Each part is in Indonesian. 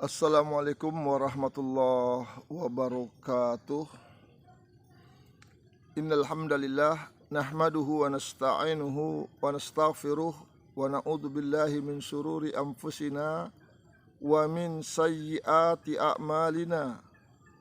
Assalamualaikum warahmatullahi wabarakatuh. Innal hamdalillah nahmaduhu wa nasta'inuhu wa nastaghfiruh wa na'udzu billahi min syururi anfusina wa min sayyiati a'malina.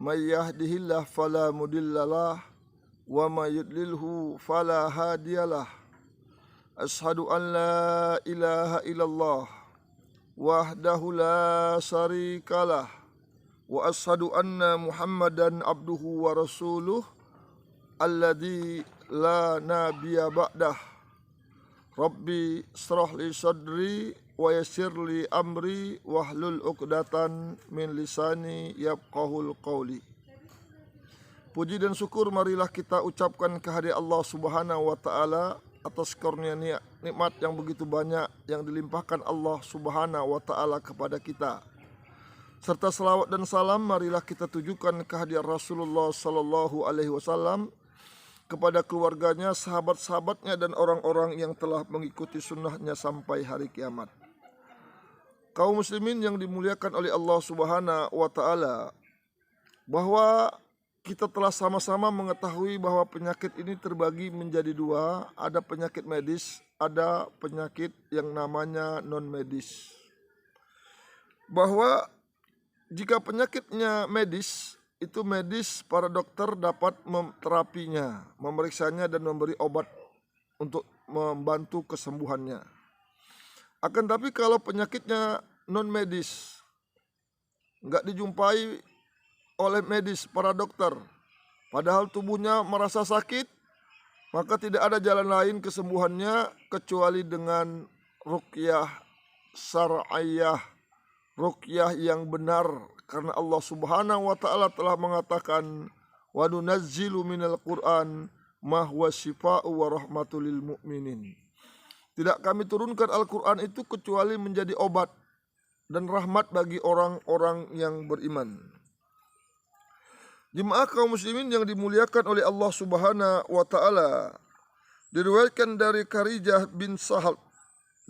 May yahdihillahu fala mudhillalah wa may yudlilhu fala hadiyalah. Asyhadu an la ilaha illallah wahdahu la syarikalah wa asyhadu anna Muhammadan abduhu wa rasuluh alladzi la nabiyya ba'dah. Rabbi shrah li sadri wa yassir li amri wahlul 'uqdatan min lisani yafqahul qawli. Puji dan syukur marilah kita ucapkan kehadirat Allah Subhanahu wa taala atas karunia nikmat yang begitu banyak yang dilimpahkan Allah Subhanahu wa taala kepada kita. Serta selawat dan salam marilah kita tujukan kehadirat Rasulullah sallallahu alaihi wasallam kepada keluarganya, sahabat-sahabatnya dan orang-orang yang telah mengikuti sunnahnya sampai hari kiamat. Kaum muslimin yang dimuliakan oleh Allah Subhanahu wa taala, bahwa kita telah sama-sama mengetahui bahwa penyakit ini terbagi menjadi dua. Ada penyakit medis, ada penyakit yang namanya non-medis. Bahwa jika penyakitnya medis, itu medis para dokter dapat terapinya, memeriksanya dan memberi obat untuk membantu kesembuhannya. Akan tapi kalau penyakitnya non-medis, nggak dijumpai oleh medis para dokter, padahal tubuhnya merasa sakit, maka tidak ada jalan lain kesembuhannya kecuali dengan ruqyah syar'iyyah, ruqyah yang benar, karena Allah Subhanahu wa taala telah mengatakan wa nunazzilu minal Qur'an ma huwa syifaa'u wa rahmatul lil mu'minin. Tidak kami turunkan Al-Qur'an itu kecuali menjadi obat dan rahmat bagi orang-orang yang beriman. Jemaah kaum muslimin yang dimuliakan oleh Allah Subhanahu wa taala, diriwayatkan dari Kharijah bin Sahal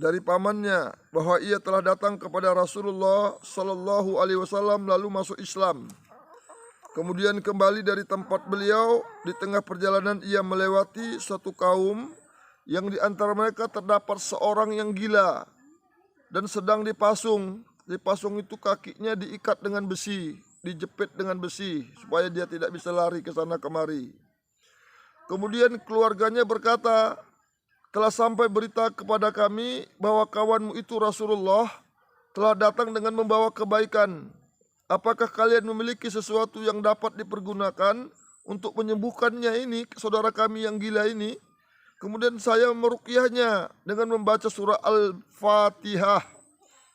dari pamannya bahwa ia telah datang kepada Rasulullah sallallahu alaihi wasallam lalu masuk Islam. Kemudian kembali dari tempat beliau, di tengah perjalanan ia melewati suatu kaum yang di antara mereka terdapat seorang yang gila dan sedang dipasung. Dipasung itu kakinya diikat dengan besi, dijepit dengan besi supaya dia tidak bisa lari ke sana kemari. Kemudian keluarganya berkata, telah sampai berita kepada kami bahwa kawanmu itu Rasulullah telah datang dengan membawa kebaikan. Apakah kalian memiliki sesuatu yang dapat dipergunakan untuk menyembuhkannya ini, saudara kami yang gila ini? Kemudian saya meruqyahnya dengan membaca surah Al-Fatihah.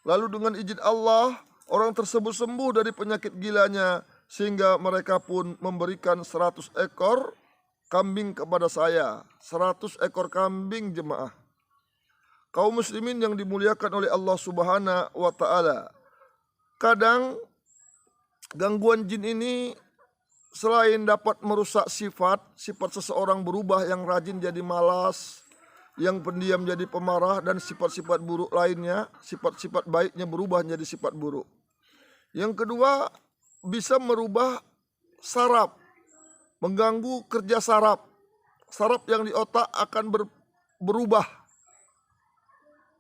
Lalu dengan izin Allah, orang tersebut sembuh dari penyakit gilanya, sehingga mereka pun memberikan 100 ekor kambing kepada saya. 100 ekor kambing, jemaah. Kaum muslimin yang dimuliakan oleh Allah Subhanahu wa taala. Kadang gangguan jin ini selain dapat merusak sifat seseorang berubah, yang rajin jadi malas, yang pendiam jadi pemarah, dan sifat-sifat buruk lainnya, sifat-sifat baiknya berubah menjadi sifat buruk. Yang kedua, bisa merubah saraf, mengganggu kerja saraf. Saraf yang di otak akan berubah.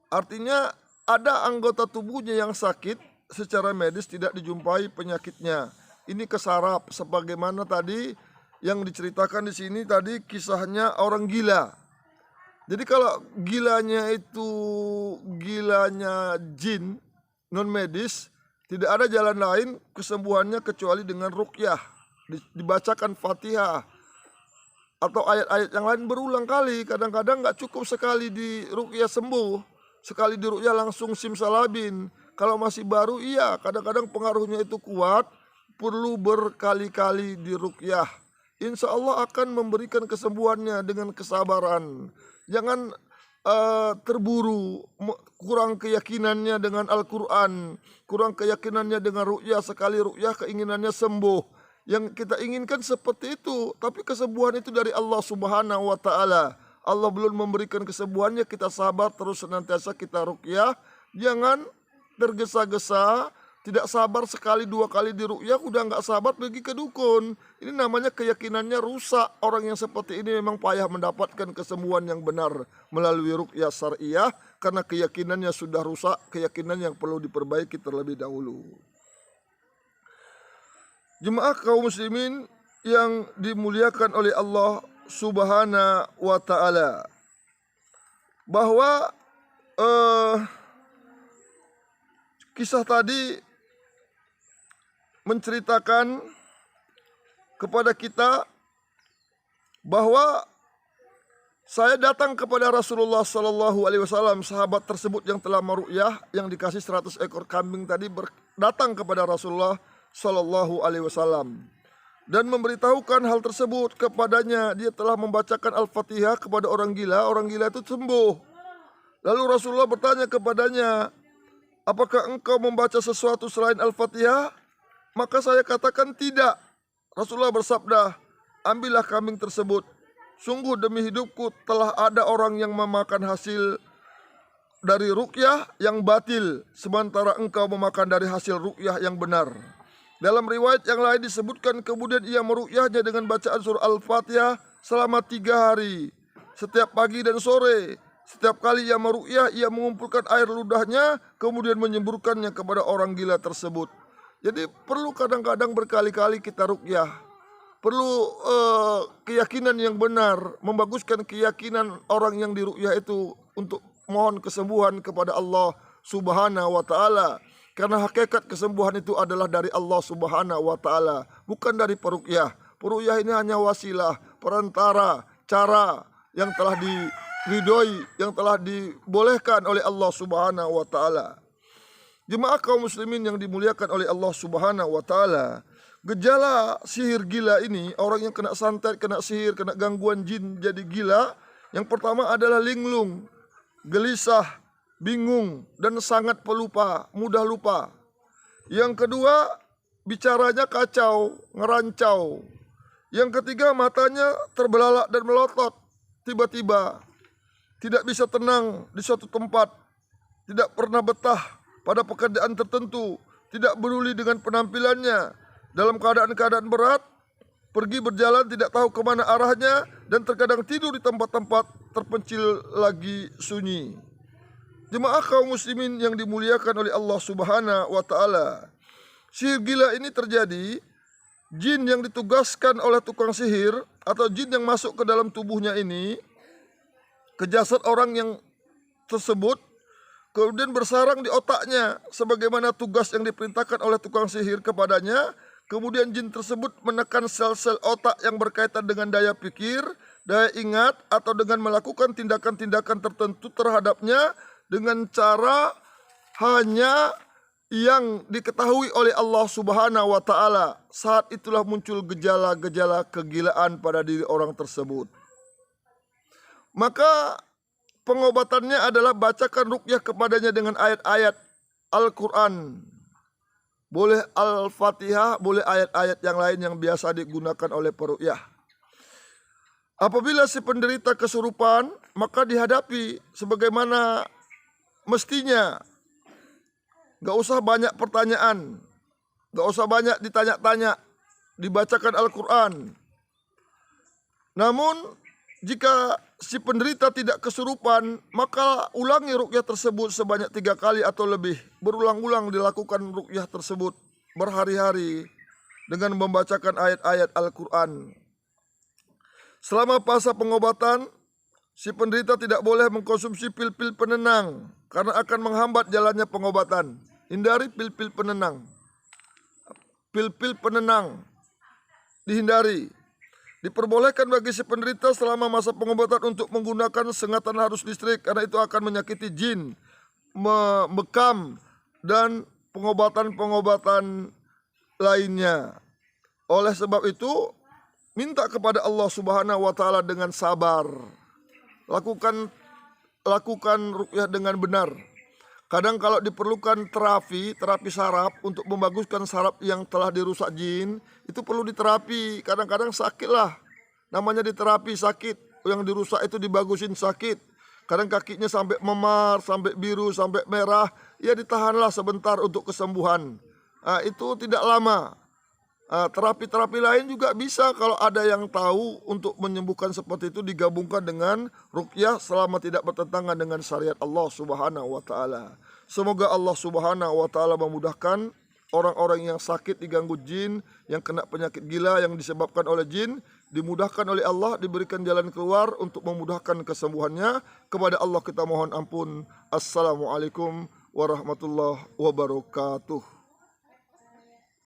Artinya ada anggota tubuhnya yang sakit, secara medis tidak dijumpai penyakitnya. Ini ke saraf, sebagaimana tadi yang diceritakan di sini tadi kisahnya orang gila. Jadi kalau gilanya itu gilanya jin non medis, tidak ada jalan lain kesembuhannya kecuali dengan ruqyah. Dibacakan Fatihah atau ayat-ayat yang lain berulang kali. Kadang-kadang nggak cukup sekali di ruqyah sembuh, sekali di ruqyah langsung simsalabin. Kalau masih baru iya, kadang-kadang pengaruhnya itu kuat, perlu berkali-kali di ruqyah. Insya Allah akan memberikan kesembuhannya dengan kesabaran. Jangan terburu, kurang keyakinannya dengan Al-Quran, kurang keyakinannya dengan ruqyah. Sekali ruqyah keinginannya sembuh. Yang kita inginkan seperti itu, tapi kesembuhan itu dari Allah Subhanahu wa taala. Allah belum memberikan kesembuhannya, kita sabar terus senantiasa kita ruqyah. Jangan tergesa-gesa, Tidak sabar sekali dua kali diruqyah, udah nggak sabar pergi ke dukun. Ini namanya keyakinannya rusak. Orang yang seperti ini memang payah mendapatkan kesembuhan yang benar melalui ruqyah syariah, karena keyakinannya sudah rusak, keyakinan yang perlu diperbaiki terlebih dahulu. Jemaah kaum muslimin yang dimuliakan oleh Allah Subhanahu wa ta'ala, bahwa kisah tadi menceritakan kepada kita bahwa saya datang kepada Rasulullah Sallallahu Alaihi Wasallam, sahabat tersebut yang telah meruqyah, yang dikasih 100 ekor kambing tadi datang kepada Rasulullah Sallallahu Alaihi Wasallam dan memberitahukan hal tersebut kepadanya. Dia telah membacakan Al-Fatihah kepada orang gila itu sembuh. Lalu Rasulullah bertanya kepadanya, apakah engkau membaca sesuatu selain Al-Fatihah? Maka saya katakan tidak. Rasulullah bersabda, ambillah kambing tersebut. Sungguh demi hidupku telah ada orang yang memakan hasil dari ruqyah yang batil, sementara engkau memakan dari hasil ruqyah yang benar. Dalam riwayat yang lain disebutkan kemudian ia meruqyahnya dengan bacaan surah Al-Fatihah selama 3 hari, setiap pagi dan sore. Setiap kali ia meruqyah, ia mengumpulkan air ludahnya kemudian menyemburkannya kepada orang gila tersebut. Jadi perlu kadang-kadang berkali-kali kita ruqyah. Perlu keyakinan yang benar, membaguskan keyakinan orang yang diruqyah itu untuk mohon kesembuhan kepada Allah Subhanahu wa ta'ala. Karena hakikat kesembuhan itu adalah dari Allah Subhanahu wa ta'ala, bukan dari peruqyah. Peruqyah ini hanya wasilah, perantara, cara yang telah diridhoi, yang telah dibolehkan oleh Allah Subhanahu wa ta'ala. Jemaah kaum muslimin yang dimuliakan oleh Allah Subhanahu wa ta'ala, gejala sihir gila ini, orang yang kena santet, kena sihir, kena gangguan jin jadi gila, yang pertama adalah linglung, gelisah, bingung, dan sangat pelupa, mudah lupa. Yang kedua, bicaranya kacau, ngerancau. Yang ketiga, matanya terbelalak dan melotot tiba-tiba, tidak bisa tenang di suatu tempat, tidak pernah betah pada pekerjaan tertentu, tidak peduli dengan penampilannya, dalam keadaan-keadaan berat, pergi berjalan tidak tahu kemana arahnya, dan terkadang tidur di tempat-tempat terpencil lagi sunyi. Jemaah kaum muslimin yang dimuliakan oleh Allah Subhanahu wa ta'ala, sihir gila ini terjadi, jin yang ditugaskan oleh tukang sihir atau jin yang masuk ke dalam tubuhnya ini, ke jasad orang yang tersebut, kemudian bersarang di otaknya sebagaimana tugas yang diperintahkan oleh tukang sihir kepadanya. Kemudian jin tersebut menekan sel-sel otak yang berkaitan dengan daya pikir, daya ingat, atau dengan melakukan tindakan-tindakan tertentu terhadapnya dengan cara hanya yang diketahui oleh Allah Subhanahu wa ta'ala. Saat itulah muncul gejala-gejala kegilaan pada diri orang tersebut. Maka pengobatannya adalah bacakan ruqyah kepadanya dengan ayat-ayat Al-Quran. Boleh Al-Fatihah, boleh ayat-ayat yang lain yang biasa digunakan oleh peruqyah. Apabila si penderita kesurupan, maka dihadapi sebagaimana mestinya. Gak usah banyak pertanyaan, gak usah banyak ditanya-tanya, dibacakan Al-Quran. Namun jika si penderita tidak kesurupan, maka ulangi ruqyah tersebut sebanyak 3 kali atau lebih. Berulang-ulang dilakukan ruqyah tersebut berhari-hari dengan membacakan ayat-ayat Al-Quran. Selama masa pengobatan, si penderita tidak boleh mengkonsumsi pil-pil penenang karena akan menghambat jalannya pengobatan. Hindari pil-pil penenang. Pil-pil penenang dihindari. Diperbolehkan bagi si penderita selama masa pengobatan untuk menggunakan sengatan arus listrik karena itu akan menyakiti jin, membekam, dan pengobatan-pengobatan lainnya. Oleh sebab itu, minta kepada Allah Subhanahu wa ta'ala dengan sabar. Lakukan ruqyah dengan benar. Kadang kalau diperlukan terapi saraf untuk membaguskan saraf yang telah dirusak jin, itu perlu diterapi. Kadang-kadang sakit lah, namanya diterapi sakit. Yang dirusak itu dibagusin sakit. Kadang kakinya sampai memar, sampai biru, sampai merah. Ya ditahanlah sebentar untuk kesembuhan. itu tidak lama. Terapi-terapi lain juga bisa kalau ada yang tahu untuk menyembuhkan seperti itu, digabungkan dengan ruqyah selama tidak bertentangan dengan syariat Allah Subhanahu wa taala. Semoga Allah Subhanahu wa taala memudahkan orang-orang yang sakit diganggu jin, yang kena penyakit gila yang disebabkan oleh jin, dimudahkan oleh Allah, diberikan jalan keluar untuk memudahkan kesembuhannya. Kepada Allah kita mohon ampun. Assalamualaikum warahmatullahi wabarakatuh.